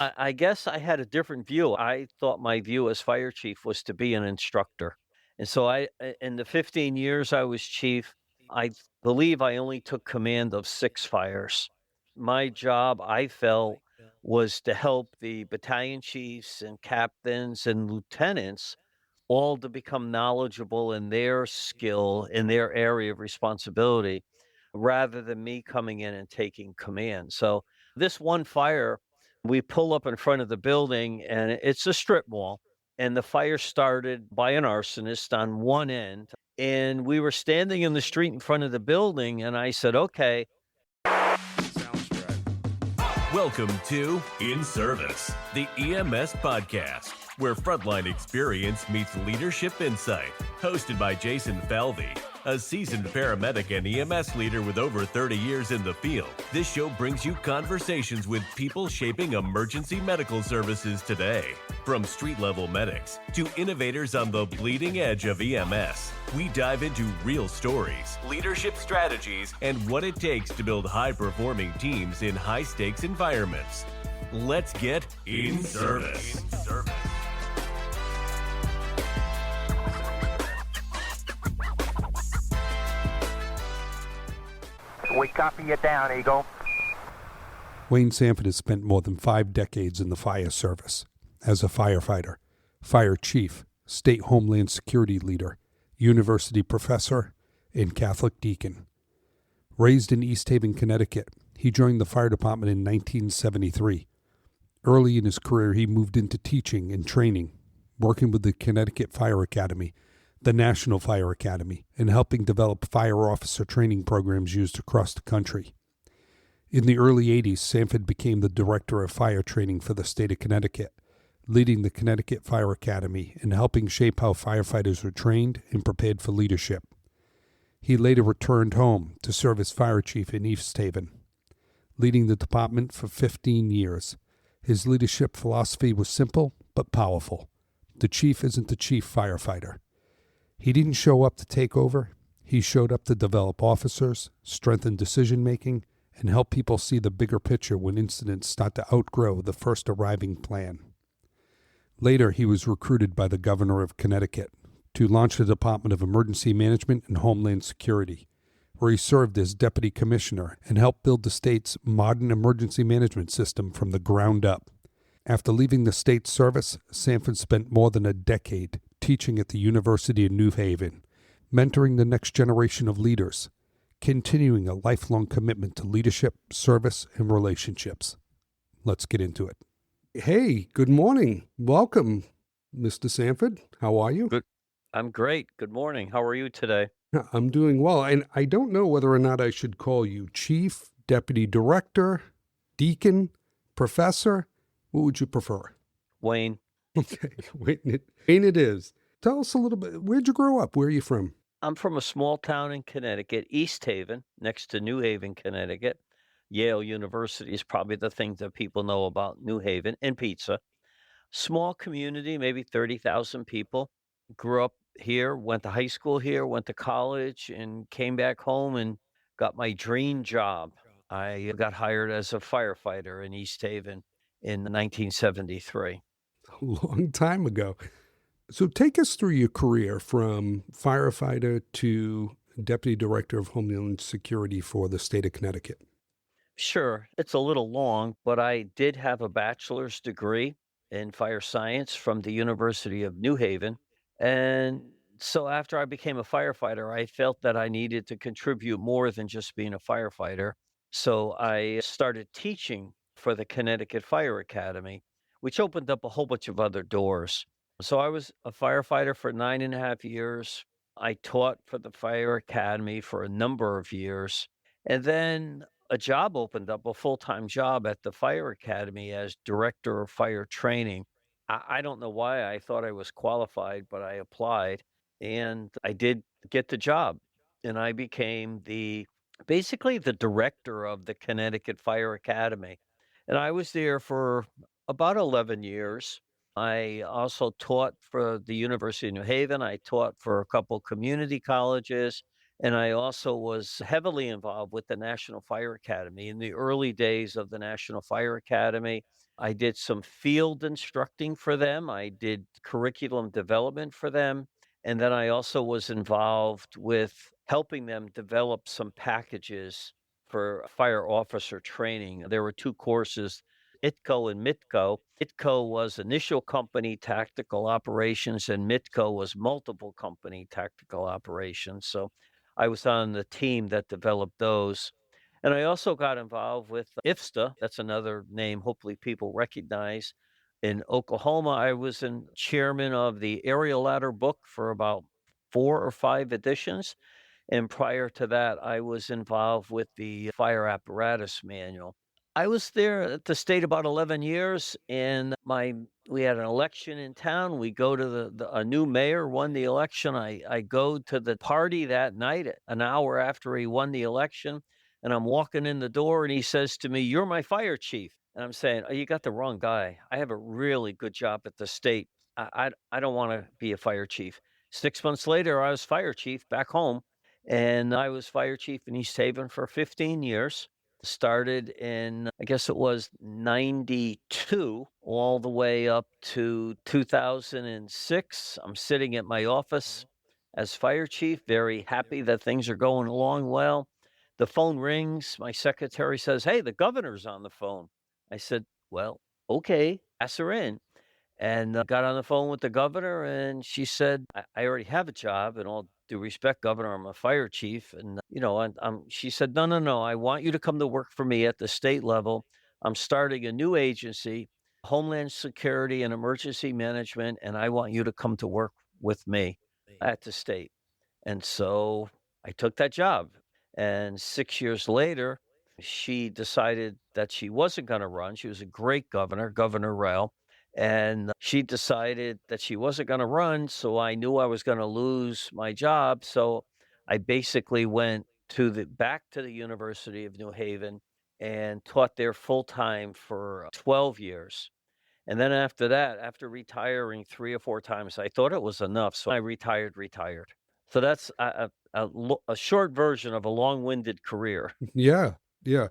I guess I had a different view. I thought my view as fire chief was to be an instructor. And so in the 15 years I was chief, I believe I only took command of 6 fires. My job, I felt, was to help the battalion chiefs and captains and lieutenants all to become knowledgeable in their skill, in their area of responsibility, rather than me coming in and taking command. So this one fire, we pull up in front of the building and it's a strip mall. And the fire started by an arsonist on one end. And we were standing in the street in front of the building. And I said, okay, Soundstripe. Welcome to In Service, the EMS podcast, where frontline experience meets leadership insight. Hosted by Jason Falvey, a seasoned paramedic and EMS leader with over 30 years in the field. This show brings you conversations with people shaping emergency medical services today. From street-level medics to innovators on the bleeding edge of EMS, we dive into real stories, leadership strategies, and what it takes to build high-performing teams in high-stakes environments. Let's get in service. We copy you down, Eagle. Wayne Sandford has spent more than 5 decades in the fire service as a firefighter, fire chief, state Homeland Security leader, university professor, and Catholic deacon. Raised in East Haven, Connecticut, he joined the fire department in 1973. Early in his career, he moved into teaching and training, working with the Connecticut Fire Academy, the National Fire Academy, and helping develop fire officer training programs used across the country. In the early 80s, Sandford became the director of fire training for the state of Connecticut, leading the Connecticut Fire Academy and helping shape how firefighters were trained and prepared for leadership. He later returned home to serve as fire chief in East Haven, leading the department for 15 years. His leadership philosophy was simple but powerful. The chief isn't the chief firefighter. He didn't show up to take over. He showed up to develop officers, strengthen decision-making, and help people see the bigger picture when incidents start to outgrow the first arriving plan. Later, he was recruited by the governor of Connecticut to launch the Department of Emergency Management and Homeland Security, where he served as deputy commissioner and helped build the state's modern emergency management system from the ground up. After leaving the state service, Sandford spent more than a decade teaching at the University of New Haven, mentoring the next generation of leaders, continuing a lifelong commitment to leadership, service, and relationships. Let's get into it. Hey, good morning. Welcome, Mr. Sandford. How are you? good. I'm great. Good morning. How are you today? I'm doing well, and I don't know whether or not I should call you chief, deputy director, deacon, professor. What would you prefer? Wayne. Okay, Wayne it is. Tell us a little bit. Where'd you grow up? Where are you from? I'm from a small town in Connecticut, East Haven, next to New Haven, Connecticut. Yale University is probably the thing that people know about New Haven, and pizza. Small community, maybe 30,000 people. Grew up here, went to high school here, went to college, and came back home and got my dream job. I got hired as a firefighter in East Haven in 1973. A long time ago. So take us through your career from firefighter to deputy director of Homeland Security for the state of Connecticut. Sure, it's a little long, but I did have a bachelor's degree in fire science from the University of New Haven. And so after I became a firefighter, I felt that I needed to contribute more than just being a firefighter. So I started teaching for the Connecticut Fire Academy, which opened up a whole bunch of other doors. So I was a firefighter for 9.5 years. I taught for the Fire Academy for a number of years. And then a job opened up, a full-time job at the Fire Academy as director of fire training. I don't know why I thought I was qualified, but I applied and I did get the job. And I became basically the director of the Connecticut Fire Academy. And I was there for about 11 years. I also taught for the University of New Haven. I taught for a couple community colleges And I also was heavily involved with the National Fire Academy. In the early days of the National Fire Academy, I did some field instructing for them. I did curriculum development for them. And then I also was involved with helping them develop some packages for fire officer training. There were two courses, ITCO and MITCO. ITCO was initial company tactical operations, and MITCO was multiple company tactical operations. So I was on the team that developed those. And I also got involved with IFSTA. That's another name hopefully people recognize. In Oklahoma, I was chairman of the aerial ladder book for about 4 or 5 editions. And prior to that, I was involved with the fire apparatus manual. I was there at the state about 11 years, and we had an election in town. We go to a new mayor won the election. I go to the party that night an hour after he won the election, and I'm walking in the door, and he says to me, "You're my fire chief." And I'm saying, "Oh, you got the wrong guy. I have a really good job at the state. I don't want to be a fire chief." 6 months later, I was fire chief back home, and I was fire chief in East Haven for 15 years. Started in, I guess it was 92, all the way up to 2006. I'm sitting at my office as fire chief, very happy that things are going along well. The phone rings. My secretary says, "Hey, the governor's on the phone." I said, "Well, okay, pass her in." And got on the phone with the governor, and she said, I already have a job. In all due respect, Governor, I'm a fire chief. And, she said, "No, no, no. I want you to come to work for me at the state level. I'm starting a new agency, Homeland Security and Emergency Management, and I want you to come to work with me at the state." And so I took that job. And 6 years later, she decided that she wasn't going to run. She was a great governor, Governor Rao. And she decided that she wasn't going to run. So I knew I was going to lose my job. So I basically went back to the University of New Haven and taught there full time for 12 years. And then after that, after retiring 3 or 4 times, I thought it was enough. So I retired. So that's a short version of a long-winded career. Yeah, yeah.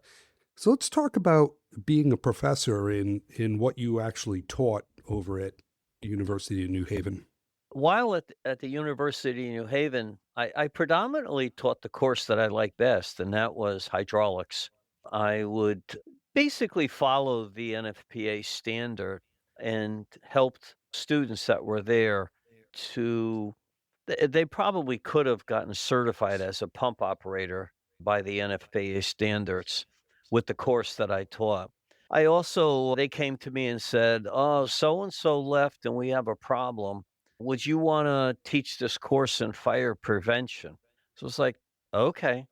So let's talk about being a professor in what you actually taught over at University of New Haven. While at the University of New Haven, I predominantly taught the course that I liked best, and that was hydraulics. I would basically follow the NFPA standard and helped students that were there to they probably could have gotten certified as a pump operator by the NFPA standards with the course that I taught. They came to me and said, "Oh, so and so left and we have a problem. Would you want to teach this course in fire prevention?" So it's like, okay.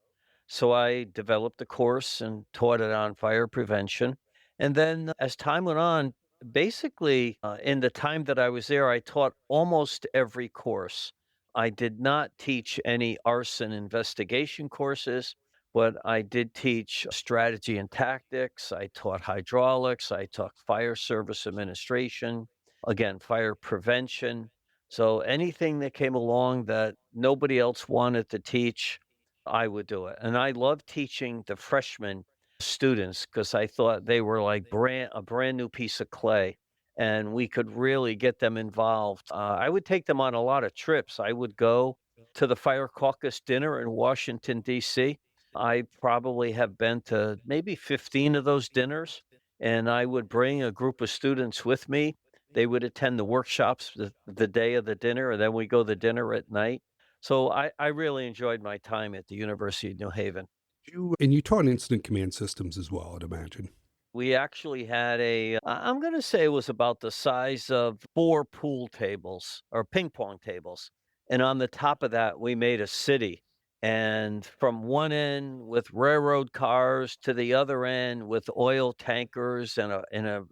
So I developed the course and taught it on fire prevention. And then as time went on, basically in the time that I was there, I taught almost every course. I did not teach any arson investigation courses, but I did teach strategy and tactics. I taught hydraulics. I taught fire service administration, again, fire prevention. So anything that came along that nobody else wanted to teach, I would do it. And I love teaching the freshman students because I thought they were like a brand new piece of clay and we could really get them involved. I would take them on a lot of trips. I would go to the Fire Caucus dinner in Washington, D.C. I probably have been to maybe 15 of those dinners, and I would bring a group of students with me. They would attend the workshops the day of the dinner, and then we go to dinner at night. So I really enjoyed my time at the University of New Haven. And you taught incident command systems as well, I'd imagine. We actually had I'm going to say it was about the size of 4 pool tables or ping pong tables. And on the top of that, we made a city. And from one end with railroad cars to the other end with oil tankers and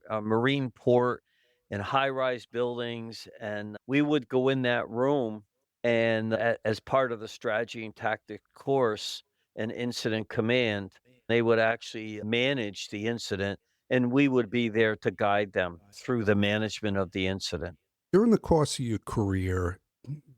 a marine port and high rise buildings. And we would go in that room and as part of the strategy and tactic course and incident command, they would actually manage the incident, and we would be there to guide them through the management of the incident. During the course of your career,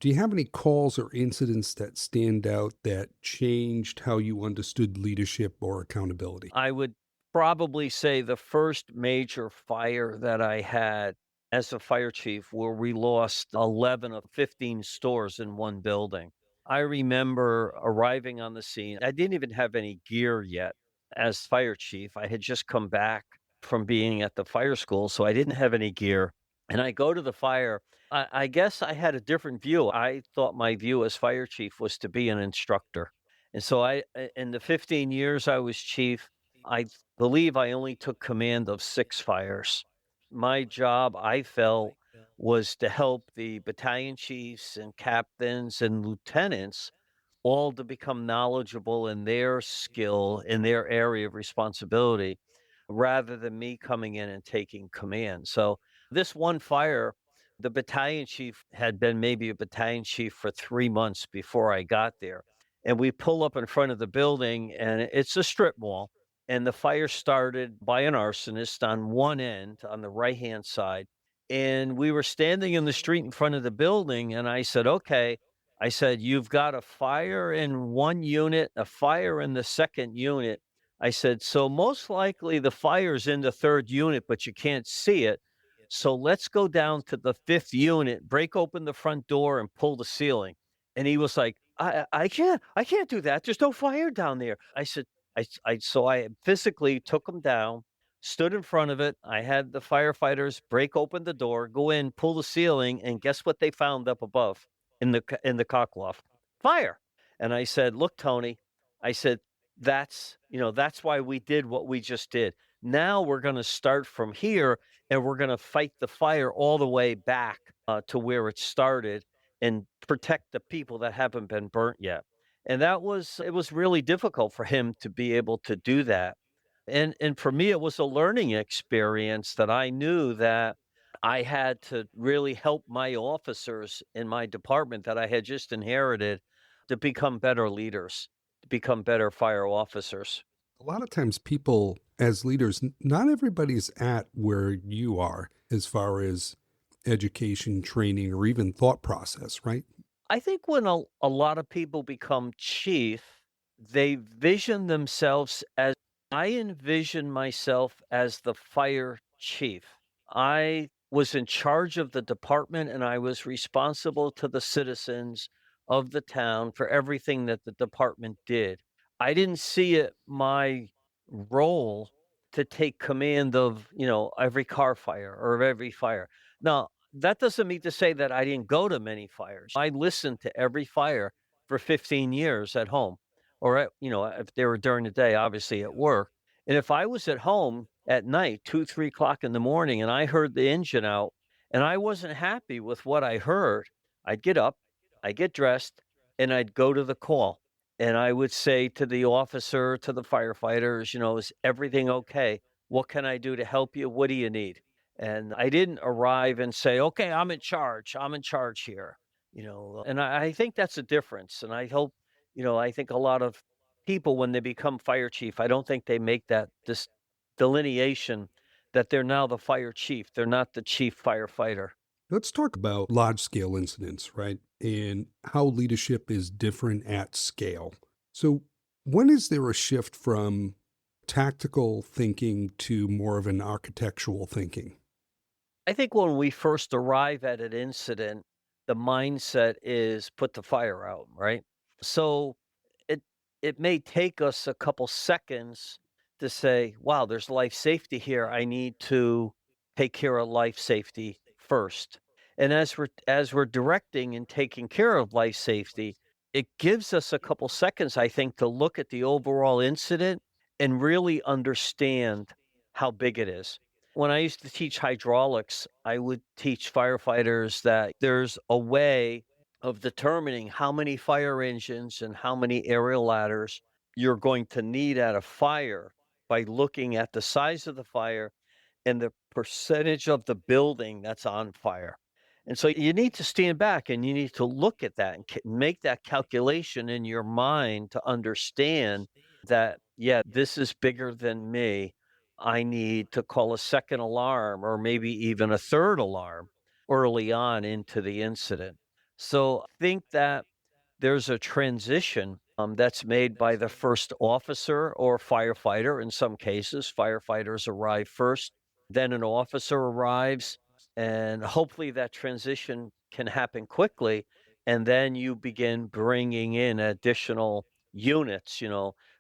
Do you have any calls or incidents that stand out that changed how you understood leadership or accountability? I would probably say the first major fire that I had as a fire chief, where we lost 11 of 15 stores in one building. I remember arriving on the scene. I didn't even have any gear yet as fire chief. I had just come back from being at the fire school, so I didn't have any gear. And I go to the fire. I guess I had a different view. I thought my view as fire chief was to be an instructor. And so in the 15 years I was chief, I believe I only took command of 6 fires. My job, I felt, was to help the battalion chiefs and captains and lieutenants all to become knowledgeable in their skill, in their area of responsibility, rather than me coming in and taking command. So this one fire, the battalion chief had been maybe a battalion chief for 3 months before I got there. And we pull up in front of the building, and it's a strip mall. And the fire started by an arsonist on one end, on the right-hand side. And we were standing in the street in front of the building, and I said, "Okay." I said, "You've got a fire in one unit, a fire in the second unit." I said, "So most likely the fire's in the third unit, but you can't see it. So let's go down to the fifth unit, break open the front door and pull the ceiling." And he was like, I can't do that. There's no fire down there." I said, so I physically took him down, stood in front of it. I had the firefighters break open the door, go in, pull the ceiling, and guess what they found up above in the cock loft? Fire. And I said, "Look, Tony," I said, that's why we did what we just did. Now we're going to start from here, and we're going to fight the fire all the way back to where it started and protect the people that haven't been burnt yet." And it was really difficult for him to be able to do that. And for me, it was a learning experience that I knew that I had to really help my officers in my department that I had just inherited to become better leaders, to become better fire officers. A lot of times, people as leaders, not everybody's at where you are as far as education, training, or even thought process, right? I think when a lot of people become chief, they vision themselves as I envision myself as the fire chief. I was in charge of the department and I was responsible to the citizens of the town for everything that the department did. I didn't see it my role to take command of, every car fire or of every fire. Now, that doesn't mean to say that I didn't go to many fires. I listened to every fire for 15 years at home, or if they were during the day, obviously at work. And if I was at home at night, 2, 3 o'clock in the morning, and I heard the engine out and I wasn't happy with what I heard, I'd get up, I'd get dressed, and I'd go to the call. And I would say to the officer, to the firefighters, "Is everything okay? What can I do to help you? What do you need?" And I didn't arrive and say, "Okay, I'm in charge. I'm in charge here." And I think that's a difference. And I hope, I think a lot of people, when they become fire chief, I don't think they make this delineation that they're now the fire chief. They're not the chief firefighter. Let's talk about large scale incidents, right? And how leadership is different at scale. So, when is there a shift from tactical thinking to more of an architectural thinking? I think when we first arrive at an incident, the mindset is put the fire out, right? So it it may take us a couple seconds to say, "Wow, there's life safety here. I need to take care of life safety first." And as we're directing and taking care of life safety, it gives us a couple seconds, I think, to look at the overall incident and really understand how big it is. When I used to teach hydraulics, I would teach firefighters that there's a way of determining how many fire engines and how many aerial ladders you're going to need at a fire by looking at the size of the fire and the percentage of the building that's on fire. And so you need to stand back and you need to look at that and make that calculation in your mind to understand that, yeah, this is bigger than me. I need to call a second alarm or maybe even a third alarm early on into the incident. So I think that there's a transition that's made by the first officer or firefighter. In some cases, firefighters arrive first, then an officer arrives, and hopefully that transition can happen quickly. And then you begin bringing in additional units.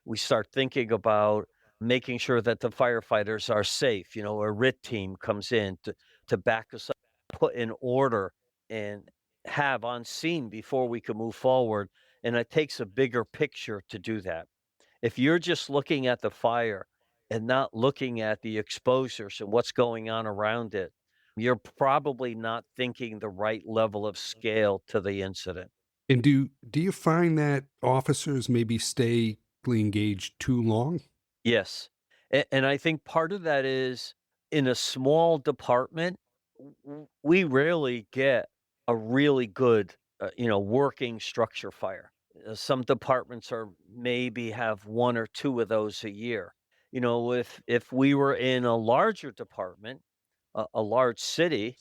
We start thinking about making sure that the firefighters are safe. A RIT team comes in to back us up, put in order, and have on scene before we can move forward. And it takes a bigger picture to do that. If you're just looking at the fire and not looking at the exposures and what's going on around it, you're probably not thinking the right level of scale to the incident. And do you find that officers maybe stay engaged too long? Yes. And I think part of that is in a small department, we rarely get a really good, working structure fire. Some departments are maybe have one or two of those a year. If we were in a larger department, a large city,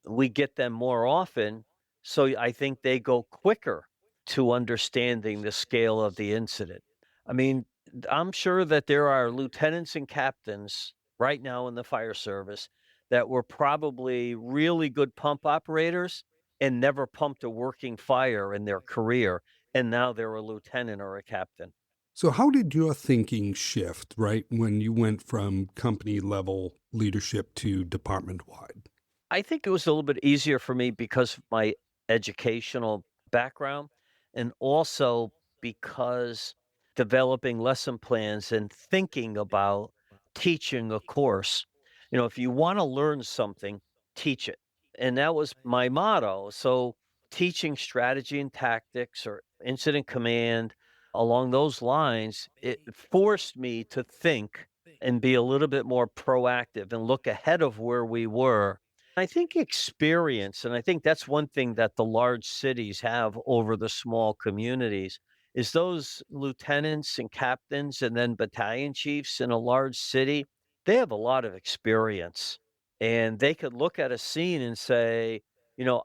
we get them more often. So I think they go quicker to understanding the scale of the incident. I mean, I'm sure that there are lieutenants and captains right now in the fire service that were probably really good pump operators and never pumped a working fire in their career. And now they're a lieutenant or a captain. So how did your thinking shift, right, when you went from company level leadership to department wide? I think it was a little bit easier for me because of my educational background and also because developing lesson plans and thinking about teaching a course. If you want to learn something, teach it. And that was my motto. So, teaching strategy and tactics or incident command along those lines, it forced me to think and be a little bit more proactive and look ahead of where we were. I think experience, and I think that's one thing that the large cities have over the small communities, is those lieutenants and captains and then battalion chiefs in a large city, they have a lot of experience. And they could look at a scene and say,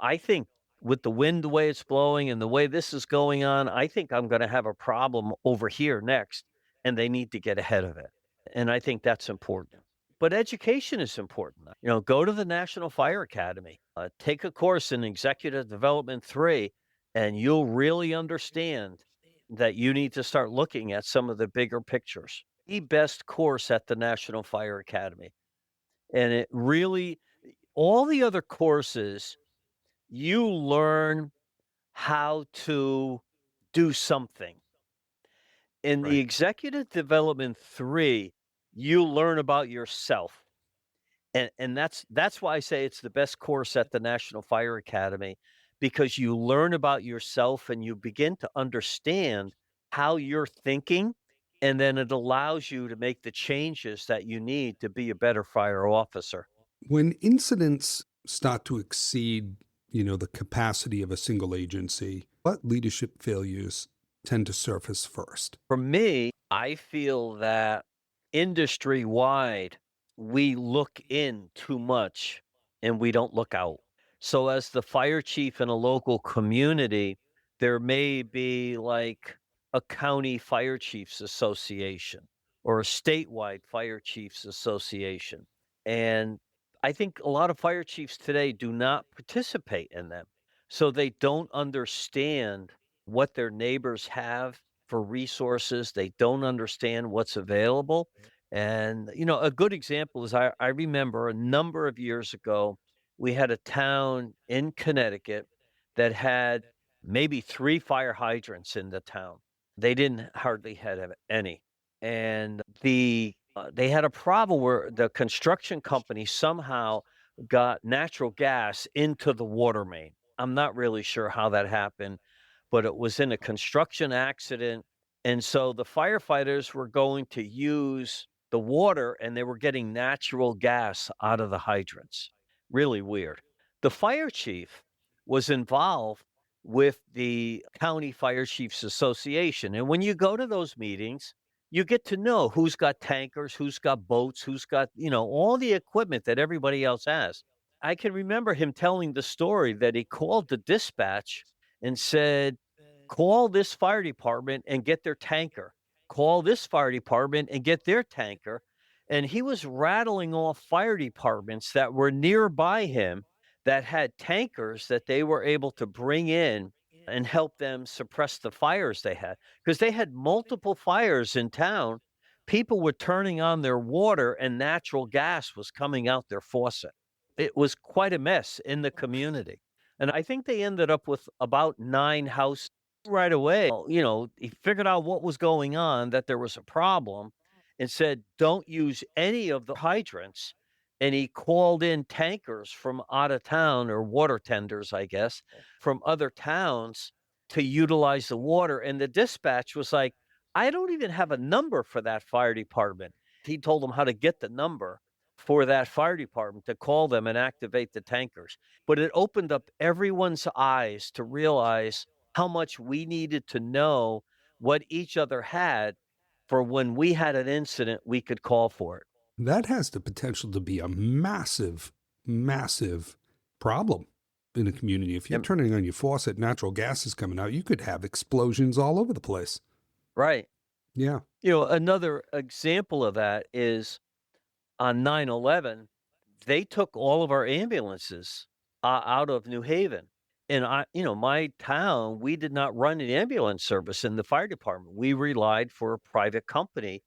I think with the wind the way it's blowing and the way this is going on, I think I'm going to have a problem over here next. And they need to get ahead of it. And I think that's important. But education is important. Go to the National Fire Academy, take a course in Executive Development 3, and you'll really understand that you need to start looking at some of the bigger pictures. The best course at the National Fire Academy. And it really, all the other courses, you learn how to do something. In the Right. Executive Development 3, you learn about yourself. And that's why I say it's the best course at the National Fire Academy, because you learn about yourself and you begin to understand how you're thinking, and then it allows you to make the changes that you need to be a better fire officer. When incidents start to exceed, the capacity of a single agency, what leadership failures tend to surface first? For me, I feel that industry wide, we look in too much and we don't look out. So, as the fire chief in a local community, there may be like a county fire chiefs association or a statewide fire chiefs association. And I think a lot of fire chiefs today do not participate in them. So, they don't understand what their neighbors have for resources. They don't understand what's available. And, a good example is I remember a number of years ago, we had a town in Connecticut that had maybe three fire hydrants in the town. They didn't hardly have any. And they had a problem where the construction company somehow got natural gas into the water main. I'm not really sure how that happened, but it was in a construction accident. And so the firefighters were going to use the water and they were getting natural gas out of the hydrants. Really weird. The fire chief was involved with the County Fire Chiefs Association. And when you go to those meetings, you get to know who's got tankers, who's got boats, who's got, all the equipment that everybody else has. I can remember him telling the story that he called the dispatch and said, call this fire department and get their tanker. Call this fire department and get their tanker. And he was rattling off fire departments that were nearby him that had tankers that they were able to bring in and help them suppress the fires they had. Because they had multiple fires in town. People were turning on their water and natural gas was coming out their faucet. It was quite a mess in the community. And I think they ended up with about 9 houses right away. He figured out what was going on, that there was a problem, and said, "Don't use any of the hydrants." And he called in tankers from out of town, or water tenders, I guess, from other towns to utilize the water. And the dispatch was like, "I don't even have a number for that fire department." He told them how to get the number for that fire department to call them and activate the tankers. But it opened up everyone's eyes to realize how much we needed to know what each other had for when we had an incident, we could call for it. That has the potential to be a massive, massive problem in a community. If you're Yep. turning on your faucet, natural gas is coming out, you could have explosions all over the place. Right. Yeah. Another example of that is on 9/11, they took all of our ambulances out of New Haven. And my town, we did not run an ambulance service in the fire department. We relied for a private company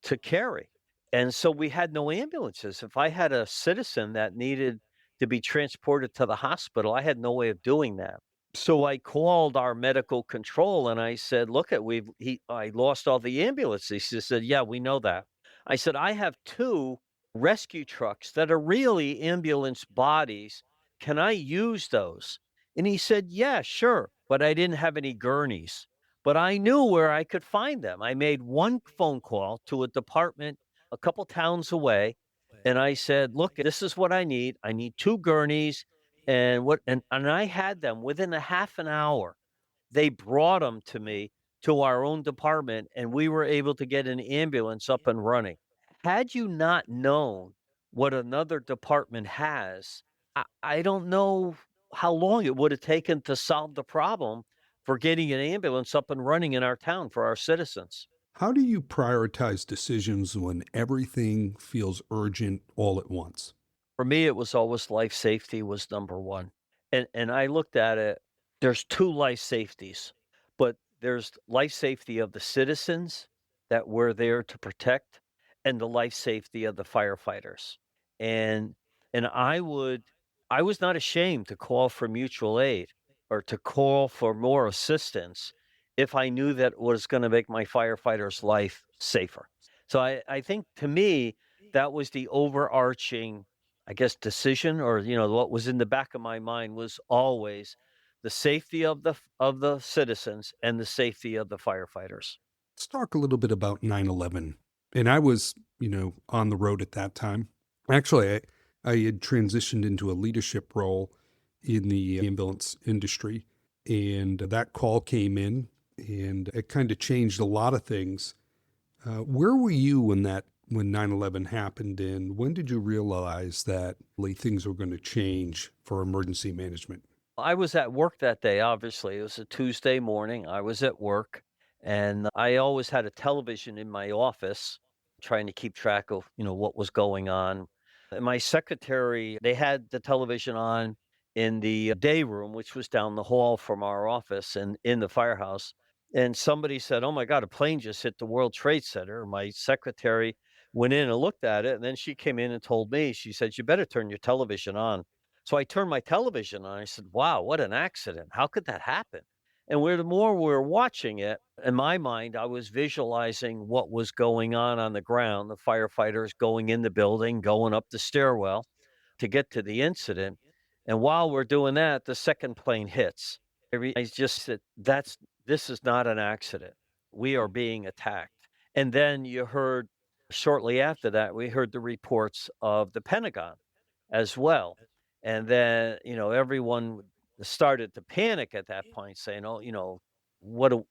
to carry. And so we had no ambulances. If I had a citizen that needed to be transported to the hospital, I had no way of doing that. So I called our medical control and I said, "Look at I lost all the ambulances." He said, "Yeah, we know that." I said, "I have 2 rescue trucks that are really ambulance bodies. Can I use those?" And he said, "Yeah, sure." But I didn't have any gurneys. But I knew where I could find them. I made one phone call to a department a couple towns away. And I said, "Look, this is what I need. I need 2 gurneys." And I had them within a half an hour. They brought them to me to our own department, and we were able to get an ambulance up and running. Had you not known what another department has, I don't know how long it would have taken to solve the problem for getting an ambulance up and running in our town for our citizens. How do you prioritize decisions when everything feels urgent all at once? For me, it was always life safety was number 1. And I looked at it, there's 2 life safeties, but there's life safety of the citizens that we're there to protect and the life safety of the firefighters. And and I was not ashamed to call for mutual aid or to call for more assistance if I knew that it was going to make my firefighter's life safer. So I think to me, that was the overarching, I guess, decision, or what was in the back of my mind was always the safety of the citizens and the safety of the firefighters. Let's talk a little bit about 9/11. And I was, on the road at that time. Actually, I had transitioned into a leadership role in the ambulance industry. And that call came in and it kind of changed a lot of things. Where were you when 9/11 happened, and when did you realize that things were going to change for emergency management? I was at work that day, obviously. It was a Tuesday morning. I was at work, and I always had a television in my office trying to keep track of, what was going on. And my secretary, they had the television on in the day room, which was down the hall from our office and in the firehouse. And somebody said, "Oh my God, a plane just hit the World Trade Center." My secretary went in and looked at it, and then she came in and told me, she said, "You better turn your television on." So I turned my television on. I said, "Wow, what an accident. How could that happen?" And the more we were watching it, in my mind, I was visualizing what was going on the ground, the firefighters going in the building, going up the stairwell to get to the incident. And while we're doing that, the second plane hits. I just said, this is not an accident. We are being attacked. And then you heard shortly after that, we heard the reports of the Pentagon as well. And then, everyone started to panic at that point, saying, "Oh, what do,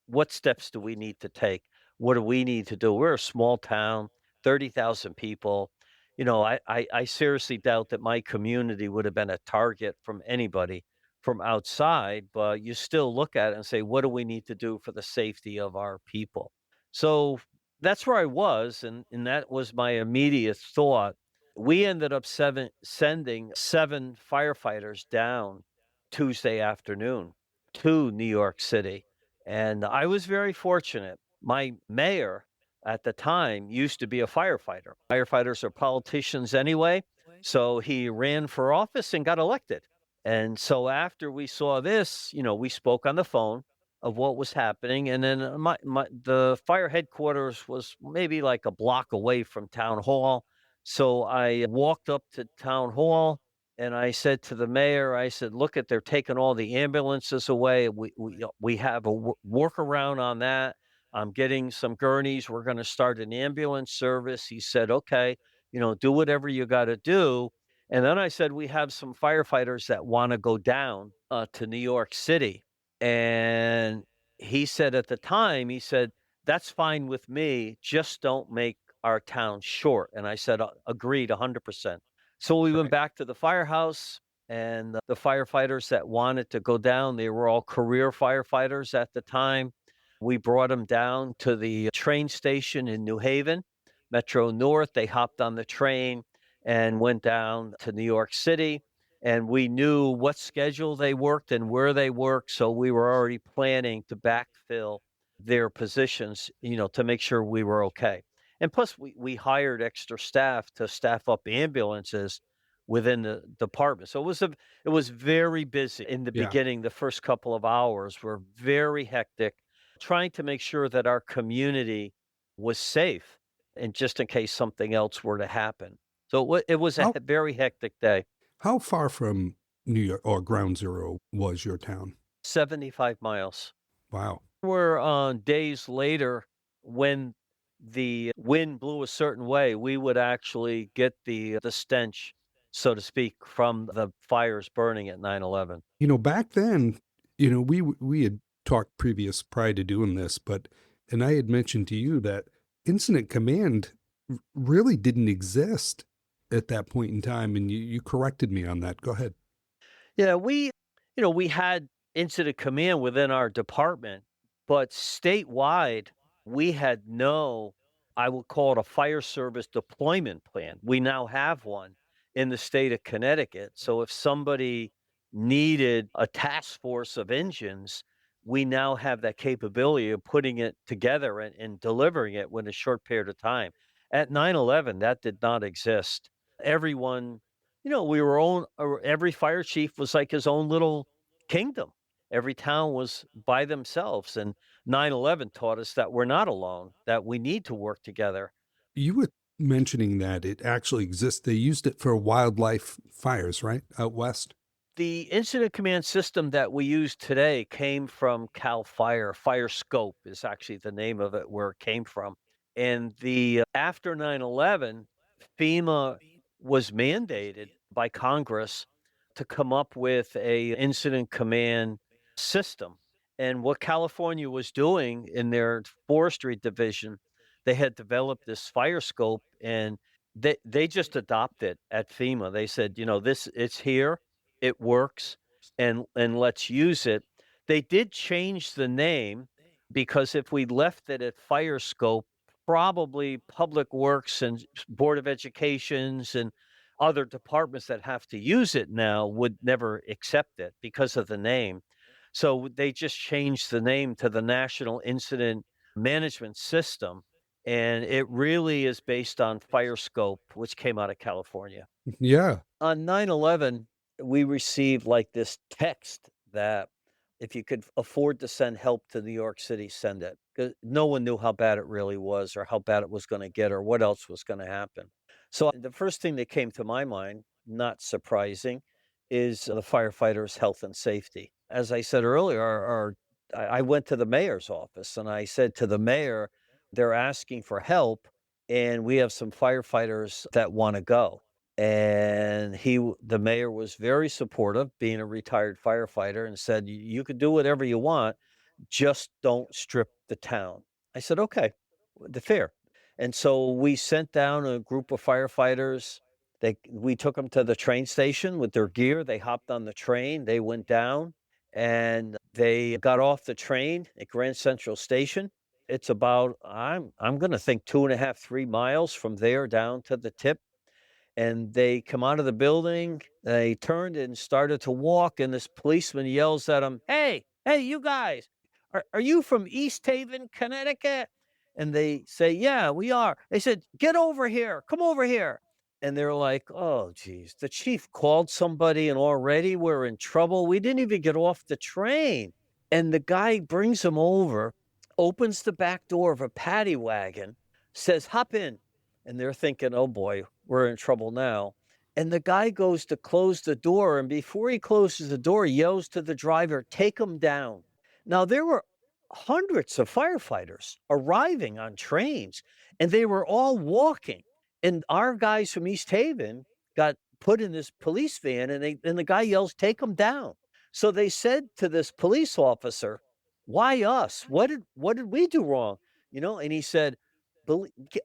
what steps do we need to take? What do we need to do? We're a small town, 30,000 people. I seriously doubt that my community would have been a target from anybody from outside, but you still look at it and say, what do we need to do for the safety of our people? So that's where I was, and that was my immediate thought. We ended up sending 7 firefighters down Tuesday afternoon to New York City. And I was very fortunate. My mayor at the time used to be a firefighter. Firefighters are politicians anyway. So he ran for office and got elected. And so after we saw this, we spoke on the phone of what was happening. And then the fire headquarters was maybe like a block away from town hall. So I walked up to town hall and I said to the mayor, I said, look at, they're taking all the ambulances away. We have a workaround on that. I'm getting some gurneys. We're going to start an ambulance service. He said, okay, do whatever you got to do. And then I said, we have some firefighters that want to go down to New York City. And he said at the time, he said, that's fine with me. Just don't make our town short. And I said, agreed 100%. So we went Right. back to the firehouse, and the firefighters that wanted to go down, they were all career firefighters at the time. We brought them down to the train station in New Haven, Metro North. They hopped on the train and went down to New York City. And we knew what schedule they worked and where they worked. So we were already planning to backfill their positions, to make sure we were okay. And plus, we hired extra staff to staff up ambulances within the department. So it was very busy in the Yeah. beginning. The first couple of hours were very hectic, trying to make sure that our community was safe, and just in case something else were to happen. So it was a How very hectic day. how far from New York or Ground Zero was your town? 75 miles. Wow. Were on days later when the wind blew a certain way, we would actually get the stench, so to speak, from the fires burning at 9/11. Back then, we had talked previous prior to doing this, and I had mentioned to you that incident command really didn't exist at that point in time, and you corrected me on that. Go ahead. Yeah, we had incident command within our department, but statewide, we had no, I would call it a fire service deployment plan. We now have one in the state of Connecticut. So if somebody needed a task force of engines, we now have that capability of putting it together and delivering it within a short period of time. At 9/11, that did not exist. Everyone, we were every fire chief was like his own little kingdom. Every town was by themselves. And 9/11 taught us that we're not alone, that we need to work together. You were mentioning that it actually exists. They used it for wildlife fires, right? Out west. The incident command system that we use today came from Cal Fire. Fire Scope is actually the name of it, where it came from. And the after 9/11, FEMA was mandated by Congress to come up with a incident command system. And what California was doing in their forestry division, they had developed this fire scope, and they just adopted at FEMA. They said, this, it's here, it works, and let's use it. They did change the name, because if we left it at fire scope, probably Public Works and Board of Educations and other departments that have to use it now would never accept it because of the name. So they just changed the name to the National Incident Management System, and it really is based on Fire Scope, which came out of California. Yeah. On 9/11, we received like this text that if you could afford to send help to New York City, send it. 'Cause no one knew how bad it really was, or how bad it was gonna get, or what else was gonna happen. So the first thing that came to my mind, not surprising, is the firefighters' health and safety. As I said earlier, I went to the mayor's office and I said to the mayor, they're asking for help, and we have some firefighters that want to go. And the mayor was very supportive, being a retired firefighter, and said, You can do whatever you want, just don't strip the town." I said, "Okay, the fair." And so we sent down a group of firefighters. We took them to the train station with their gear. They hopped on the train. They went down and they got off the train at Grand Central Station. It's about I'm going to think 2.5, 3 miles from there down to the tip. And they come out of the building. They turned and started to walk, and this policeman yells at them, "Hey, you guys, are you from East Haven, Connecticut?" And they say, "Yeah, we are." They said, "Get over here. Come over here." And they're like, "Oh, geez, the chief called somebody and already we're in trouble. We didn't even get off the train." And the guy brings them over, opens the back door of a paddy wagon, says, "Hop in." And they're thinking, "Oh boy, we're in trouble now." And the guy goes to close the door. And before he closes the door, he yells to the driver, "Take him down." Now, there were hundreds of firefighters arriving on trains, and they were all walking. And our guys from East Haven got put in this police van, and the guy yells, "Take him down." So they said to this police officer, "Why us? What did we do wrong?" And he said,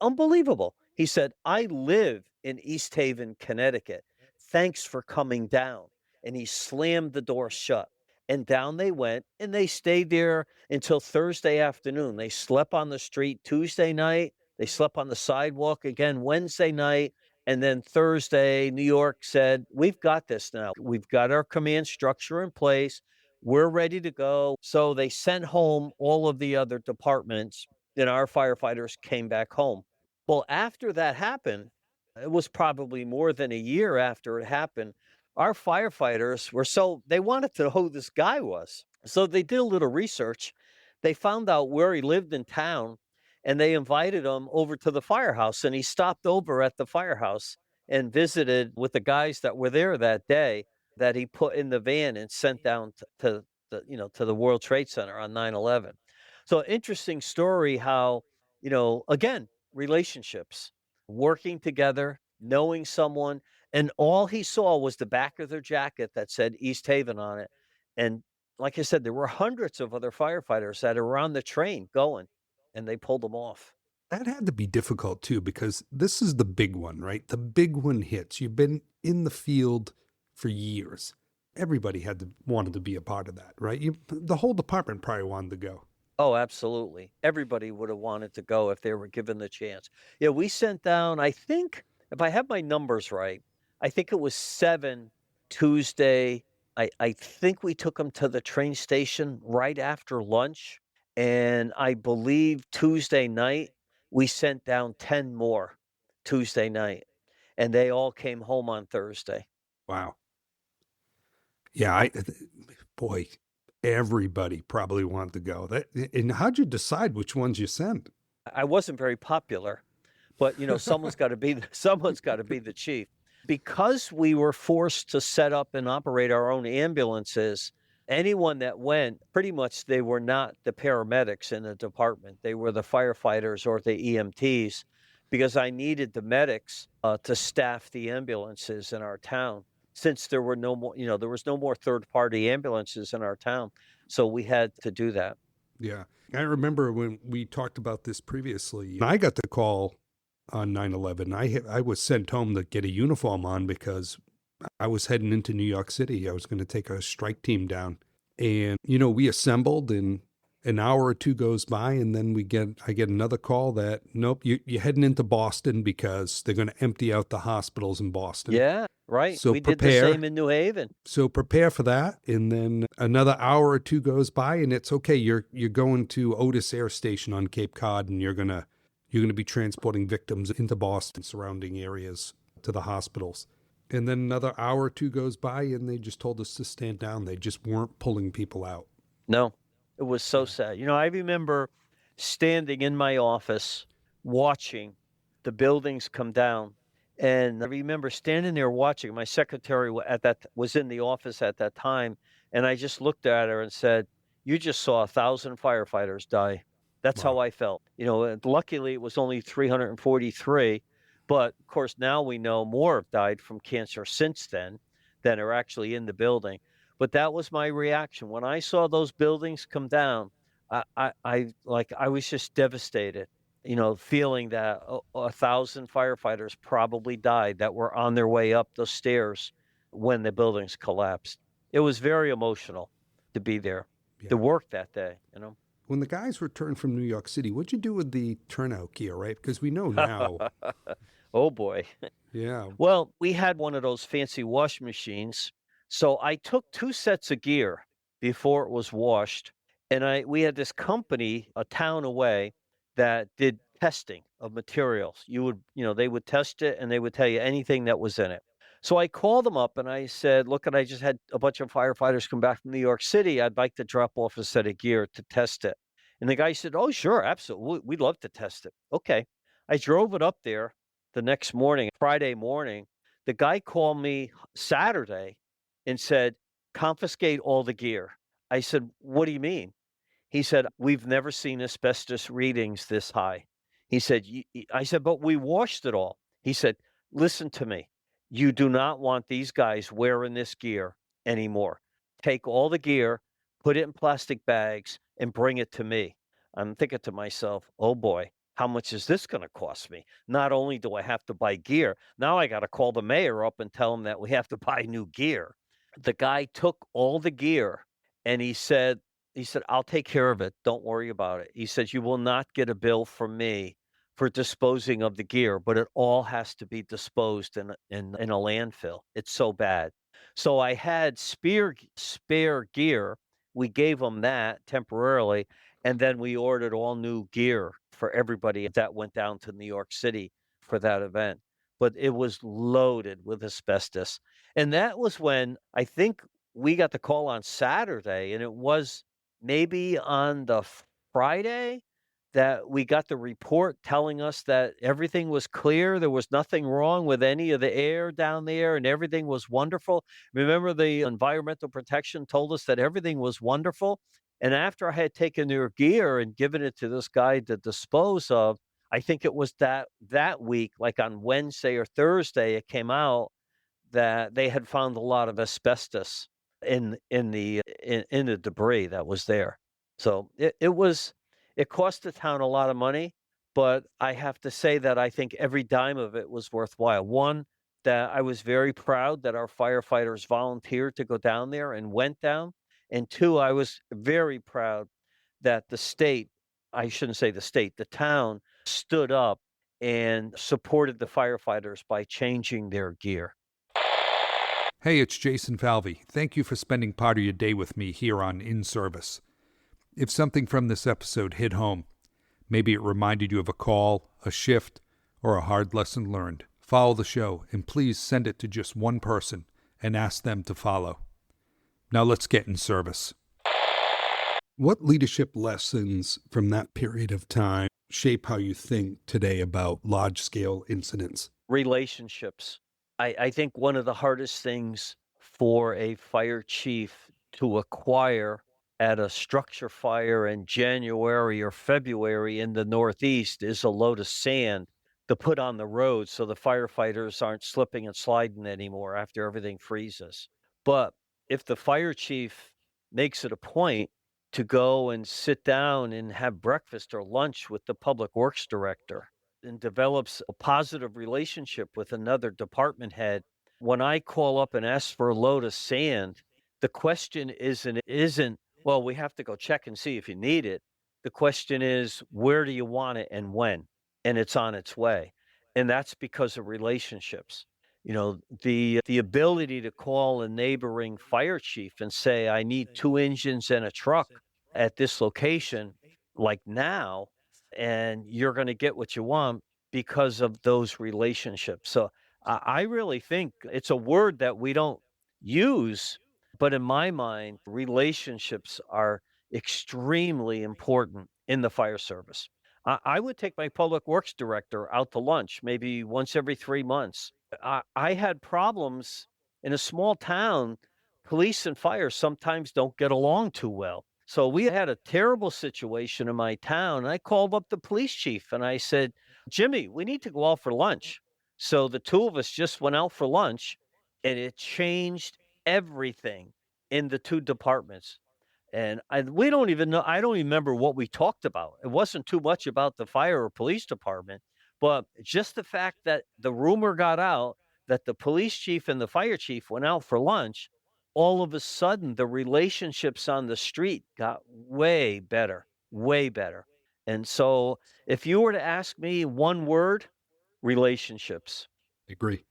unbelievable. He said, "I live in East Haven, Connecticut. Thanks for coming down." And he slammed the door shut. And down they went, and they stayed there until Thursday afternoon. They slept on the street Tuesday night. They slept on the sidewalk again Wednesday night. And then Thursday, New York said, "We've got this now. We've got our command structure in place. We're ready to go." So they sent home all of the other departments, and our firefighters came back home. Well, after that happened, it was probably more than a year after it happened. Our firefighters they wanted to know who this guy was. So they did a little research. They found out where he lived in town, and they invited him over to the firehouse. And he stopped over at the firehouse and visited with the guys that were there that day that he put in the van and sent down to the World Trade Center on 9/11. So interesting story how, again, relationships, working together, knowing someone, and all he saw was the back of their jacket that said East Haven on it. And like I said, there were hundreds of other firefighters that were on the train going, and they pulled them off. That had to be difficult too, because this is the big one, right? The big one hits. You've been in the field for years. Everybody wanted to be a part of that, right? The whole department probably wanted to go. Oh, absolutely. Everybody would have wanted to go if they were given the chance. Yeah, we sent down, I think, if I have my numbers right, I think it was 7 Tuesday. I think we took them to the train station right after lunch. And I believe Tuesday night, we sent down 10 more Tuesday night. And they all came home on Thursday. Wow. Yeah, boy, everybody probably wanted to go. And how'd you decide which ones you sent? I wasn't very popular, but someone's got to be the chief. Because we were forced to set up and operate our own ambulances, anyone that went, pretty much they were not the paramedics in the department. They were the firefighters or the EMTs, because I needed the medics to staff the ambulances in our town. Since there were no more, there was no more third-party ambulances in our town. So we had to do that. Yeah. I remember when we talked about this previously, I got the call on 9/11. I was sent home to get a uniform on because I was heading into New York City. I was going to take a strike team down. And, we assembled, and an hour or two goes by, and then I get another call that, nope, you're heading into Boston because they're going to empty out the hospitals in Boston. Yeah, right. So we did the same in New Haven. So prepare for that. And then another hour or two goes by, and it's okay. You're going to Otis Air Station on Cape Cod, and you're going to be transporting victims into Boston, surrounding areas, to the hospitals. And then another hour or two goes by, and they just told us to stand down. They just weren't pulling people out. No, it was so sad. I remember standing in my office watching the buildings come down. And I remember standing there watching. My secretary was in the office at that time. And I just looked at her and said, "You just saw 1,000 firefighters die." That's Wow. how I felt. Luckily it was only 343. But of course, now we know more have died from cancer since then than are actually in the building. But that was my reaction. When I saw those buildings come down, I was just devastated. feeling that 1,000 firefighters probably died that were on their way up the stairs when the buildings collapsed. It was very emotional to be there, to Yeah. work that day. When the guys returned from New York City, what'd you do with the turnout gear, right? Because we know now. Oh boy. Yeah. Well, we had one of those fancy wash machines. So I took 2 sets of gear before it was washed, and we had this company a town away that did testing of materials. They would test it and they would tell you anything that was in it. So I called them up and I said, "Look, and I just had a bunch of firefighters come back from New York City. I'd like to drop off a set of gear to test it." And the guy said, "Oh, sure, absolutely. We'd love to test it." Okay. I drove it up there the next morning, Friday morning. The guy called me Saturday and said, "Confiscate all the gear." I said, "What do you mean?" He said, "We've never seen asbestos readings this high." He said, I said, "But we washed it all." He said, "Listen to me. You do not want these guys wearing this gear anymore. Take all the gear, put it in plastic bags, and bring it to me." I'm thinking to myself, oh boy, how much is this going to cost me? Not only do I have to buy gear, now I got to call the mayor up and tell him that we have to buy new gear. The guy took all the gear and he said, "I'll take care of it. Don't worry about it." He says, "You will not get a bill from me for disposing of the gear, but it all has to be disposed in a landfill. It's so bad." So I had spare gear. We gave them that temporarily, and then we ordered all new gear for everybody that went down to New York City for that event. But it was loaded with asbestos. And that was when I think we got the call on Saturday, and it was maybe on the Friday that we got the report telling us that everything was clear. There was nothing wrong with any of the air down there, and everything was wonderful. Remember, the environmental protection told us that everything was wonderful. And after I had taken their gear and given it to this guy to dispose of, I think it was that week, like on Wednesday or Thursday, it came out that they had found a lot of asbestos in the debris that was there. So it cost the town a lot of money, but I have to say that I think every dime of it was worthwhile. One, that I was very proud that our firefighters volunteered to go down there and went down. And two, I was very proud that the state, I shouldn't say the state, the town stood up and supported the firefighters by changing their gear. Hey, it's Jason Falvey. Thank you for spending part of your day with me here on In Service. If something from this episode hit home, maybe it reminded you of a call, a shift, or a hard lesson learned, follow the show and please send it to just one person and ask them to follow. Now let's get in service. What leadership lessons from that period of time shape how you think today about large-scale incidents? Relationships. I think one of the hardest things for a fire chief to acquire at a structure fire in January or February in the Northeast is a load of sand to put on the road so the firefighters aren't slipping and sliding anymore after everything freezes. But if the fire chief makes it a point to go and sit down and have breakfast or lunch with the public works director and develops a positive relationship with another department head, when I call up and ask for a load of sand, the question isn't, well, we have to go check and see if you need it. The question is, where do you want it and when? And it's on its way. And that's because of relationships. The ability to call a neighboring fire chief and say, "I need 2 engines and a truck at this location, like now," and you're going to get what you want because of those relationships. So I really think it's a word that we don't use, but in my mind, relationships are extremely important in the fire service. I would take my public works director out to lunch maybe once every 3 months. I had problems in a small town. Police and fire sometimes don't get along too well. So we had a terrible situation in my town. And I called up the police chief and I said, "Jimmy, we need to go out for lunch." So the two of us just went out for lunch and it changed everything in the two departments. And we don't even know. I don't remember what we talked about. It wasn't too much about the fire or police department, but just the fact that the rumor got out that the police chief and the fire chief went out for lunch, all of a sudden the relationships on the street got way better, way better. And so, if you were to ask me one word, relationships. I agree.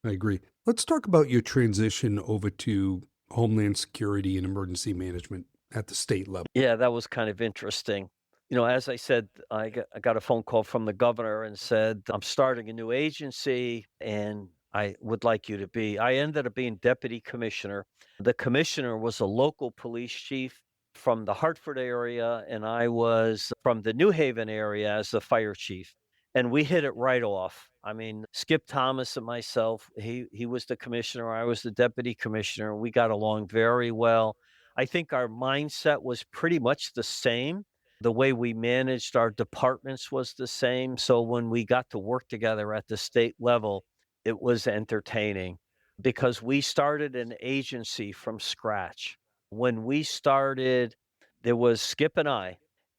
I agree. Let's talk about your transition over to Homeland Security and emergency management at the state level. Yeah, that was kind of interesting. As I said, I got a phone call from the governor and said, I'm starting a new agency and I would like you to be. I ended up being deputy commissioner. The commissioner was a local police chief from the Hartford area, and I was from the New Haven area as the fire chief. And we hit it right off. I mean, Skip Thomas and myself, he was the commissioner, I was the deputy commissioner. We got along very well. I think our mindset was pretty much the same. The way we managed our departments was the same. So when we got to work together at the state level, it was entertaining because we started an agency from scratch. When we started, there was Skip